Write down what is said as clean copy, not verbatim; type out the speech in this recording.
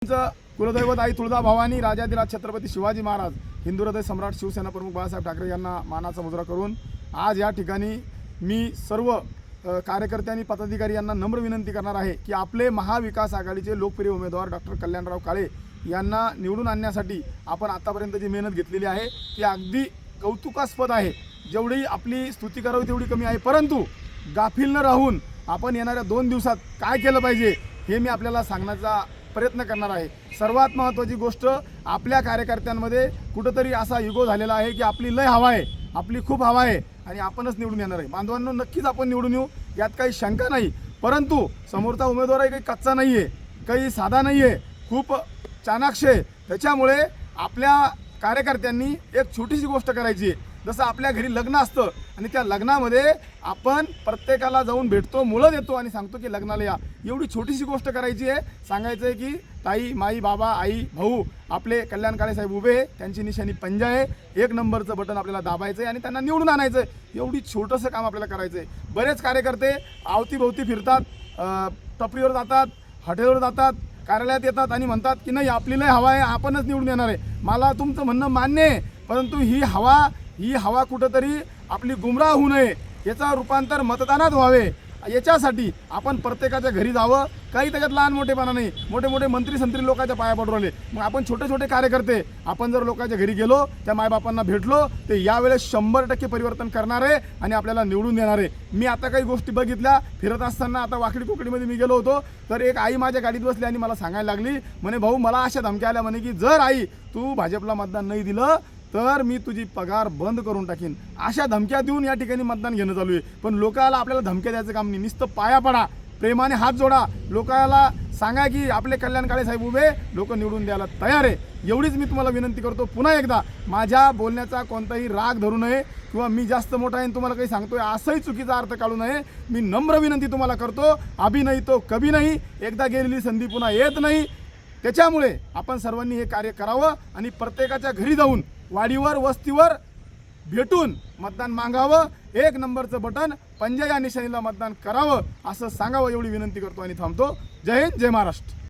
कुलदैवत आई तुळजाभवानी राजाधिराज छत्रपती शिवाजी महाराज हिंदू हृदय सम्राट शिवसेना प्रमुख बाळासाहेब ठाकरे यांना मानाचा मुजरा करून आज या ठिकाणी मी सर्व कार्यकर्ते आणि पदाधिकारी यांना नम्र विनंती करणार आहे की आपले महाविकास आघाडीचे लोकप्रिय उमेदवार डॉक्टर कल्याणराव काळे यांना निवडून आणण्यासाठी आपण आतापर्यंत जी मेहनत घेतलेली आहे ती अगदी कौतुकास्पद आहे। जेवढी आपली स्तुती करावी तेवढी कमी आहे, परंतु गाफील न राहून आपण येणाऱ्या 2 दिवसात काय केलं पाहिजे हे मी आपल्याला सांगण्याचा प्रयत्न करणार आहे। सर्वात महत्त्वाची गोष्ट, आपल्या कार्यकर्त्यांमध्ये कुठेतरी असा इगो झालेला आहे की आपली लय हवा आहे, आपली खूप हवा आहे आणि आपणच निवडून येणार आहे। बांधवांनो, नक्कीच आपण निवडून येऊ, यात काही शंका नाही, परंतु समोरचा उमेदवार काही कच्चा नाही आहे, काही साधा नाही आहे, खूप चाणाक्ष आहे। त्याच्यामुळे आपल्या कार्यकर्त्यांनी एक छोटीशी गोष्ट करायची आहे। जसं आपल्या घरी लग्न असतं आणि त्या लग्नामध्ये आपण प्रत्येकाला जाऊन भेटतो, मुलं देतो आणि सांगतो की लग्नाला या, एवढी छोटीशी गोष्ट करायची आहे। सांगायचं आहे की ताई, माई, बाबा, आई, भाऊ आपले कल्याण काळे साहेब उभे आहे, त्यांची निशाणी पंजा आहे, 1 नंबरचं बटन आपल्याला दाबायचं आहे आणि त्यांना निवडून आणायचं आहे। एवढी छोटंसं काम आपल्याला करायचं आहे। बरेच कार्यकर्ते अवतीभोवती फिरतात, टपरीवर जातात, हॉटेलवर जातात, कार्यालयात येतात आणि म्हणतात की नाही आपली लय हवा आहे, आपणच निवडून येणार आहे। मला तुमचं म्हणणं मान्य आहे, परंतु ही हवा कुठंतरी आपली गुमराह होऊ नये, याचं रूपांतर मतदानात व्हावे, याच्यासाठी आपण प्रत्येकाच्या घरी जावं। काही त्याच्यात लहान मोठेपणा नाही, मोठे मोठे मंत्री संत्री लोकांच्या पाया पडू राहिले, मग आपण छोटे छोटे कार्यकर्ते आपण जर लोकांच्या घरी गेलो, त्या मायबापांना भेटलो, ते यावेळेस 100% परिवर्तन करणार आहे आणि आपल्याला निवडून देणार आहे। मी आता काही गोष्टी बघितल्या फिरत असताना, आता वाकडी कोकडीमध्ये मी गेलो होतो, तर एक आई माझ्या गाडीत बसली आणि मला सांगायला लागली, म्हणे भाऊ मला अशा धमक्या आल्या म्हणे की जर आई तू भाजपला मतदान नाही दिलं तर मी तुझी पगार बंद करून टाकीन। अशा धमक्या देऊन या ठिकाणी मतदान घेणं चालू आहे। पण लोकांना आपल्याला धमक्या द्यायचं काम नाही, नुसतं पाया पडा, प्रेमाने हात जोडा, लोकांना सांगा की आपले कल्याण काळे साहेब उभे, लोक निवडून द्यायला तयार आहे। एवढीच मी तुम्हाला विनंती करतो। पुन्हा एकदा माझ्या बोलण्याचा कोणताही राग धरू नये किंवा मी जास्त मोठा आहे तुम्हाला काही सांगतोय असंही चुकीचा अर्थ काढू नये। मी नम्र विनंती तुम्हाला करतो, अभी नाही तो कभी नाही, एकदा गेलेली संधी पुन्हा येत नाही। त्याच्यामुळे आपण सर्वांनी हे कार्य करावं आणि प्रत्येकाच्या घरी जाऊन, वाडीवर, वस्तीवर भेटून मतदान मागावं, 1 नंबरचं बटन पंजा या निशाणीला मतदान करावं असं सांगावं, एवढी विनंती करतो आणि थांबतो। जय हिंद, जय महाराष्ट्र।